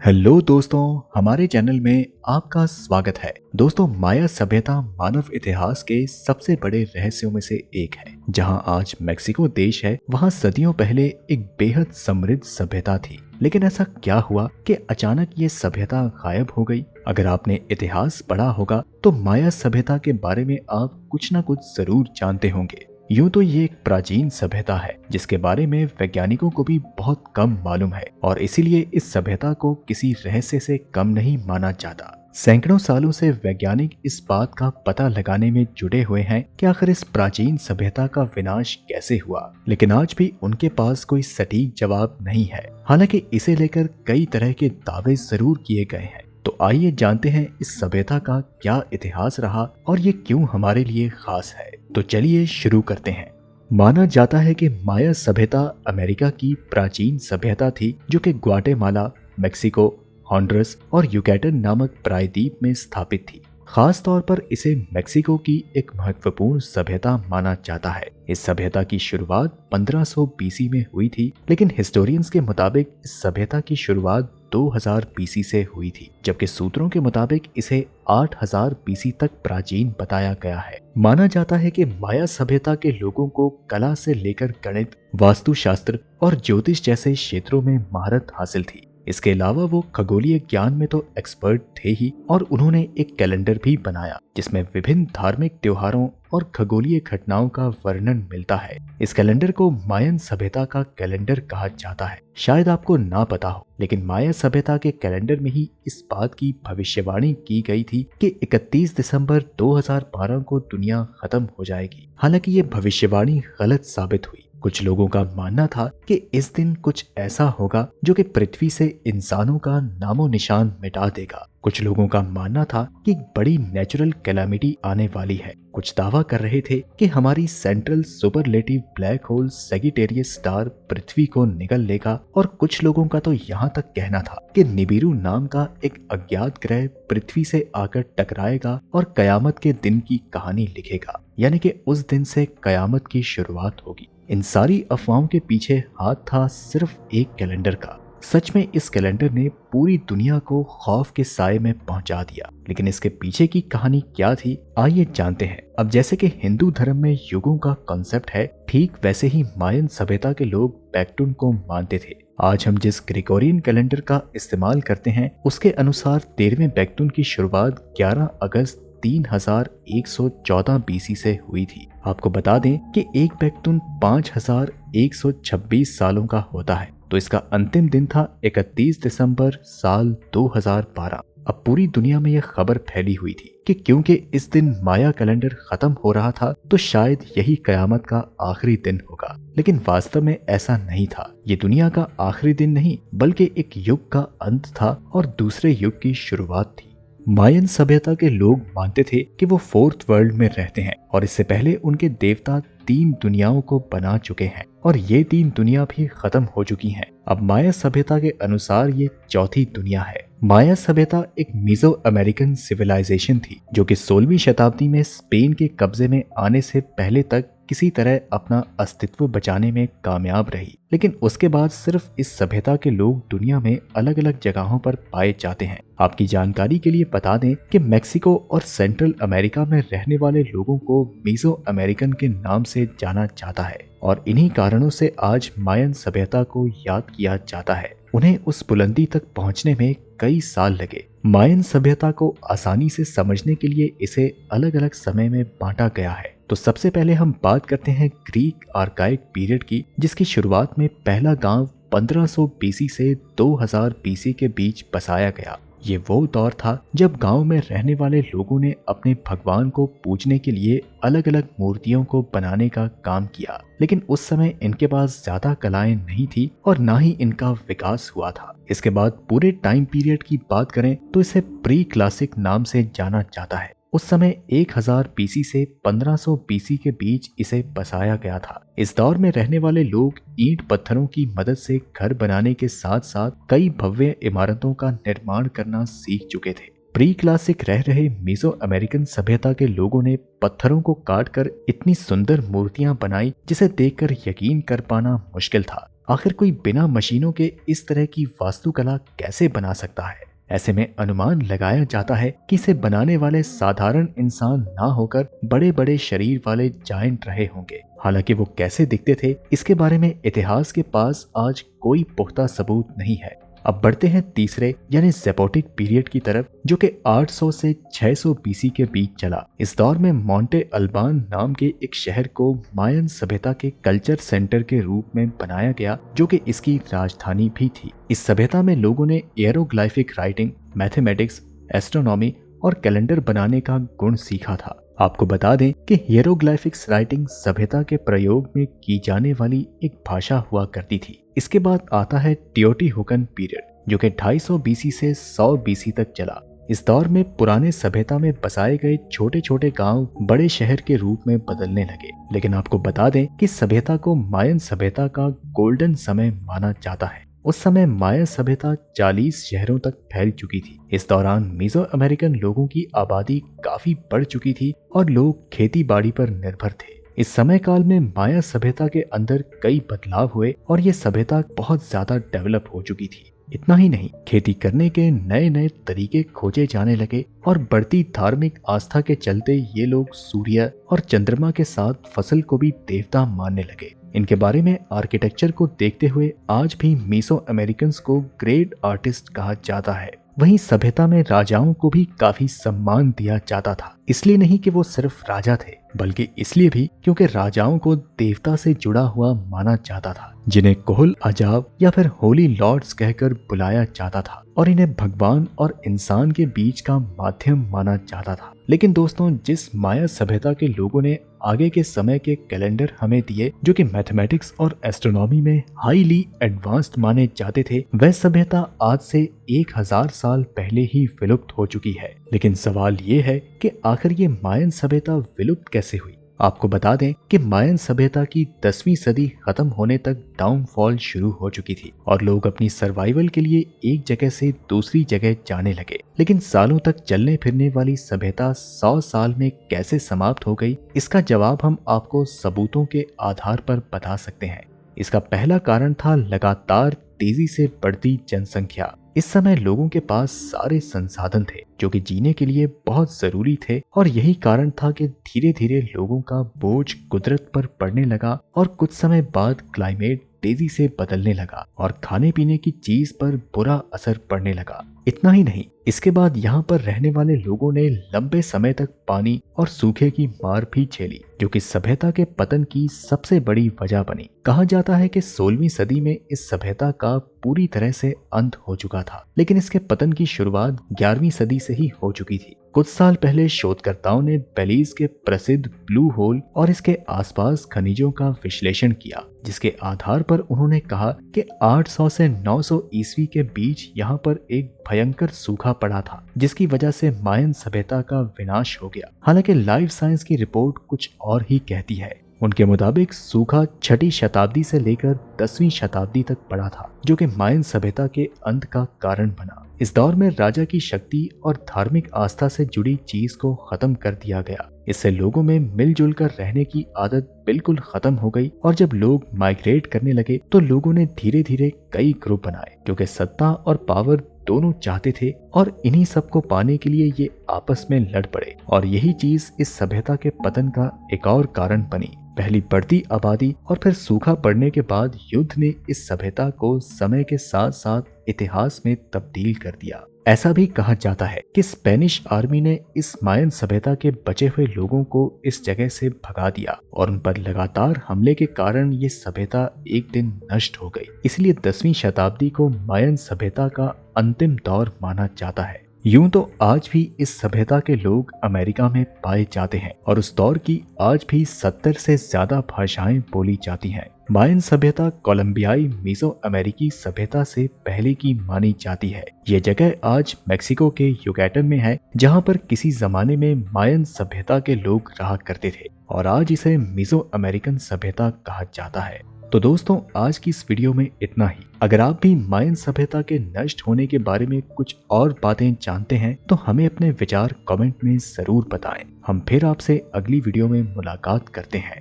Hello दोस्तों, हमारे channel में आपका स्वागत है। दोस्तों, माया सभ्यता मानव इतिहास के सबसे बड़े रहस्यों में से एक है। जहां आज मेक्सिको देश है, वहां सदियों पहले एक बेहद समृद्ध सभ्यता थी। लेकिन ऐसा क्या हुआ कि अचानक ये सभ्यता गायब हो गई? अगर आपने इतिहास पढ़ा होगा तो माया सभ्यता के बारे में आप कुछ न कुछ जरूर जानते होंगे। यूं तो ये एक प्राचीन सभ्यता है जिसके बारे में वैज्ञानिकों को भी बहुत कम मालूम है और इसीलिए इस सभ्यता को किसी रहस्य से कम नहीं माना जाता। सैकड़ों सालों से वैज्ञानिक इस बात का पता लगाने में जुटे हुए हैं कि आखिर इस प्राचीन सभ्यता का विनाश कैसे हुआ, लेकिन आज भी उनके पास कोई सटीक जवाब नहीं है। हालांकि इसे लेकर कई तरह के दावे जरूर किए गए हैं। तो आइए जानते हैं इस सभ्यता का क्या इतिहास रहा और ये क्यों हमारे लिए खास है। तो चलिए शुरू करते हैं। माना जाता है कि माया सभ्यता अमेरिका की प्राचीन सभ्यता थी जो कि ग्वाटेमाला, मेक्सिको, हॉन्डुरस और युकैटन नामक प्रायद्वीप में स्थापित थी। खास तौर पर इसे मेक्सिको की एक महत्वपूर्ण सभ्यता माना जाता है। इस सभ्यता की शुरुआत 1500 बीसी में हुई थी, लेकिन हिस्टोरियंस के मुताबिक इस सभ्यता की शुरुआत 2000 बीसी से हुई थी, जबकि सूत्रों के मुताबिक इसे 8000 बीसी तक प्राचीन बताया गया है। माना जाता है कि माया सभ्यता के लोगों को कला से लेकर गणित, वास्तुशास्त्र और ज्योतिष जैसे क्षेत्रों में महारत हासिल थी। इसके अलावा वो खगोलीय ज्ञान में तो एक्सपर्ट थे ही, और उन्होंने एक कैलेंडर भी बनाया जिसमें विभिन्न धार्मिक त्योहारों और खगोलीय घटनाओं का वर्णन मिलता है। इस कैलेंडर को मायन सभ्यता का कैलेंडर कहा जाता है। शायद आपको ना पता हो, लेकिन माया सभ्यता के कैलेंडर में ही इस बात की भविष्यवाणी की गई थी कि 31 दिसंबर 2012 को दुनिया खत्म हो जाएगी। हालांकि ये भविष्यवाणी गलत साबित हुई। कुछ लोगों का मानना था कि इस दिन कुछ ऐसा होगा जो कि पृथ्वी से इंसानों का नामो निशान मिटा देगा। कुछ लोगों का मानना था कि बड़ी नेचुरल कैलामिटी आने वाली है। कुछ दावा कर रहे थे कि हमारी central superlative black hole Sagittarius star पृथ्वी को निगल लेगा, और कुछ लोगों का तो यहाँ तक कहना था कि निबिरू नाम का एक अज्ञात ग्रह पृथ्वी से आकर टकराएगा और कयामत के दिन की कहानी लिखेगा, यानी कि उस दिन से कयामत की शुरुआत होगी। इन सारी अफवाहों के पीछे हाथ था सिर्फ एक कैलेंडर का। सच में इस कैलेंडर ने पूरी दुनिया को खौफ के साए में पहुंचा दिया, लेकिन इसके पीछे की कहानी क्या थी, आइए जानते हैं। अब जैसे कि हिंदू धर्म में युगों का कॉन्सेप्ट है, ठीक वैसे ही मायन सभ्यता के लोग बैक्टुन को मानते थे। आज हम जिस ग्रेगोरियन कैलेंडर का इस्तेमाल करते हैं, उसके अनुसार 13वें बैक्टुन की शुरुआत 11 अगस्त 3114 बीसी से हुई थी। आपको बता दें कि एक बैक्टुन 5126 सालों का होता है, तो इसका अंतिम दिन था 31 दिसंबर साल 2012। अब पूरी दुनिया में यह खबर फैली हुई थी कि क्योंकि इस दिन माया कैलेंडर खत्म हो रहा था, तो शायद यही कयामत का आखिरी दिन होगा। लेकिन वास्तव में ऐसा नहीं था। ये दुनिया का आखिरी दिन नहीं, बल्कि एक युग का अंत था और दूसरे युग की शुरुआत थी। मायन सभ्यता के लोग मानते थे कि वो फोर्थ वर्ल्ड में रहते हैं, और इससे पहले उनके देवता 3 दुनियाओं को बना चुके हैं, और ये 3 दुनिया भी खत्म हो चुकी हैं। अब माया सभ्यता के अनुसार ये चौथी दुनिया है। माया सभ्यता एक मीजो अमेरिकन सिविलाइजेशन थी जो कि 16वीं शताब्दी में स्पेन के कब्जे में आने से पहले तक किसी तरह अपना अस्तित्व बचाने में कामयाब रही। लेकिन उसके बाद सिर्फ इस सभ्यता के लोग दुनिया में अलग अलग जगहों पर पाए जाते हैं। आपकी जानकारी के लिए बता दें कि मेक्सिको और सेंट्रल अमेरिका में रहने वाले लोगों को मीजो अमेरिकन के नाम से जाना जाता है, और इन्हीं कारणों से आज मायन सभ्यता को याद किया जाता है। उन्हें उस बुलंदी तक पहुंचने में कई साल लगे। मायन सभ्यता को आसानी से समझने के लिए इसे अलग अलग समय में बांटा गया है। तो सबसे पहले हम बात करते हैं ग्रीक आर्काइक पीरियड की, जिसकी शुरुआत में पहला गांव 1500 बीसी से 2000 बीसी के बीच बसाया गया। ये वो दौर था जब गांव में रहने वाले लोगों ने अपने भगवान को पूजने के लिए अलग अलग मूर्तियों को बनाने का काम किया। लेकिन उस समय इनके पास ज्यादा कलाएं नहीं थी और ना ही इनका विकास हुआ था। इसके बाद पूरे टाइम पीरियड की बात करें तो इसे प्री क्लासिक नाम से जाना जाता है। उस समय 1000 बीसी से 1500 बीसी के बीच इसे बसाया गया था। इस दौर में रहने वाले लोग ईंट पत्थरों की मदद से घर बनाने के साथ साथ कई भव्य इमारतों का निर्माण करना सीख चुके थे। प्री क्लासिक रह रहे मीजो अमेरिकन सभ्यता के लोगों ने पत्थरों को काटकर इतनी सुंदर मूर्तियां बनाई जिसे देखकर यकीन कर पाना मुश्किल था। आखिर कोई बिना मशीनों के इस तरह की वास्तुकला कैसे बना सकता है? ऐसे में अनुमान लगाया जाता है कि इसे बनाने वाले साधारण इंसान ना होकर बड़े बड़े शरीर वाले जायंट रहे होंगे। हालांकि वो कैसे दिखते थे, इसके बारे में इतिहास के पास आज कोई पुख्ता सबूत नहीं है। अब बढ़ते हैं तीसरे यानी ज़ेपोटिक पीरियड की तरफ, जो कि 800 से 600 बीसी के बीच चला। इस दौर में मोंटे अल्बान नाम के एक शहर को मायन सभ्यता के कल्चर सेंटर के रूप में बनाया गया, जो कि इसकी राजधानी भी थी। इस सभ्यता में लोगों ने एरोग्लाइफिक राइटिंग, मैथमेटिक्स, एस्ट्रोनॉमी और कैलेंडर बनाने का गुण सीखा था। आपको बता दें कि हिएरोग्लिफिक्स राइटिंग सभ्यता के प्रयोग में की जाने वाली एक भाषा हुआ करती थी। इसके बाद आता है टियोटिहुकन पीरियड, जो कि 250 बीसी से 100 बीसी तक चला। इस दौर में पुराने सभ्यता में बसाए गए छोटे छोटे गांव बड़े शहर के रूप में बदलने लगे। लेकिन आपको बता दें कि सभ्यता को मायन सभ्यता का गोल्डन समय माना जाता है। उस समय माया सभ्यता 40 शहरों तक फैल चुकी थी। इस दौरान मीजो अमेरिकन लोगों की आबादी काफी बढ़ चुकी थी और लोग खेती बाड़ी पर निर्भर थे। इस समय काल में माया सभ्यता के अंदर कई बदलाव हुए और ये सभ्यता बहुत ज्यादा डेवलप हो चुकी थी। इतना ही नहीं, खेती करने के नए नए तरीके खोजे जाने लगे और बढ़ती धार्मिक आस्था के चलते ये लोग सूर्य और चंद्रमा के साथ फसल को भी देवता मानने लगे। इनके बारे में आर्किटेक्चर को देखते हुए आज भी मीसो अमेरिकन्स को ग्रेट आर्टिस्ट कहा जाता है। वहीं सभ्यता में राजाओं को भी काफी सम्मान दिया जाता था। इसलिए नहीं कि वो सिर्फ राजा थे, बल्कि इसलिए भी क्योंकि राजाओं को देवता से जुड़ा हुआ माना जाता था, जिन्हें कोहल अजाब या फिर होली लॉर्ड्स कहकर बुलाया जाता था और इन्हें भगवान और इंसान के बीच का माध्यम माना जाता था। लेकिन दोस्तों, जिस माया सभ्यता के लोगों ने आगे के समय के कैलेंडर हमें दिए, जो कि मैथमेटिक्स और एस्ट्रोनॉमी में हाईली एडवांस्ड माने जाते थे, वह सभ्यता आज से 1000 साल पहले ही विलुप्त हो चुकी है। लेकिन सवाल ये है कि आखिर ये मायन सभ्यता विलुप्त कैसे हुई? आपको बता दें कि मायन सभ्यता की 10वीं सदी खत्म होने तक डाउनफॉल शुरू हो चुकी थी और लोग अपनी सर्वाइवल के लिए एक जगह से दूसरी जगह जाने लगे। लेकिन सालों तक चलने फिरने वाली सभ्यता 100 साल में कैसे समाप्त हो गई, इसका जवाब हम आपको सबूतों के आधार पर बता सकते हैं। इसका पहला कारण था लगातार तेजी से बढ़ती जनसंख्या। इस समय लोगों के पास सारे संसाधन थे जो कि जीने के लिए बहुत जरूरी थे और यही कारण था कि धीरे धीरे लोगों का बोझ कुदरत पर पड़ने लगा और कुछ समय बाद क्लाइमेट तेजी से बदलने लगा और खाने पीने की चीज पर बुरा असर पड़ने लगा। इतना ही नहीं, इसके बाद यहाँ पर रहने वाले लोगों ने लंबे समय तक पानी और सूखे की मार भी झेली, जो कि सभ्यता के पतन की सबसे बड़ी वजह बनी। कहा जाता है कि 16वीं सदी में इस सभ्यता का पूरी तरह से अंत हो चुका था, लेकिन इसके पतन की शुरुआत 11वीं सदी से ही हो चुकी थी। कुछ साल पहले शोधकर्ताओं ने बेलीज के प्रसिद्ध ब्लू होल और इसके आसपास खनिजों का विश्लेषण किया, जिसके आधार पर उन्होंने कहा कि 800 से 900 ईस्वी के बीच यहाँ पर एक भयंकर सूखा पड़ा था, जिसकी वजह से मायन सभ्यता का विनाश हो गया। हालांकि लाइफ साइंस की रिपोर्ट कुछ और ही कहती है। उनके मुताबिक सूखा 6वीं शताब्दी से लेकर 10वीं शताब्दी तक पड़ा था, जो कि मायन सभ्यता के अंत का कारण बना। इस दौर में राजा की शक्ति और धार्मिक आस्था से जुड़ी चीज को खत्म कर दिया गया। इससे लोगों में मिलजुल कर रहने की आदत बिल्कुल खत्म हो गई और जब लोग माइग्रेट करने लगे तो लोगों ने धीरे धीरे कई ग्रुप बनाए जो कि सत्ता और पावर दोनों चाहते थे और इन्हीं सबको पाने के लिए ये आपस में लड़ पड़े और यही चीज इस सभ्यता के पतन का एक और कारण बनी। पहली बढ़ती आबादी और फिर सूखा पड़ने के बाद युद्ध ने इस सभ्यता को समय के साथ साथ इतिहास में तब्दील कर दिया। ऐसा भी कहा जाता है कि स्पेनिश आर्मी ने इस मायन सभ्यता के बचे हुए लोगों को इस जगह से भगा दिया और उन पर लगातार हमले के कारण ये सभ्यता एक दिन नष्ट हो गई। इसलिए 10वीं शताब्दी को मायन सभ्यता का अंतिम दौर माना जाता है। यूं तो आज भी इस सभ्यता के लोग अमेरिका में पाए जाते हैं और उस दौर की आज भी 70 से ज्यादा भाषाएं बोली जाती हैं। मायन सभ्यता कोलंबियाई मीजो अमेरिकी सभ्यता से पहले की मानी जाती है। ये जगह आज मेक्सिको के युकैटन में है, जहां पर किसी जमाने में मायन सभ्यता के लोग रहा करते थे और आज इसे मीजो अमेरिकन सभ्यता कहा जाता है। तो दोस्तों, आज की इस वीडियो में इतना ही। अगर आप भी मायन सभ्यता के नष्ट होने के बारे में कुछ और बातें जानते हैं तो हमें अपने विचार कमेंट में जरूर बताएं। हम फिर आपसे अगली वीडियो में मुलाकात करते हैं।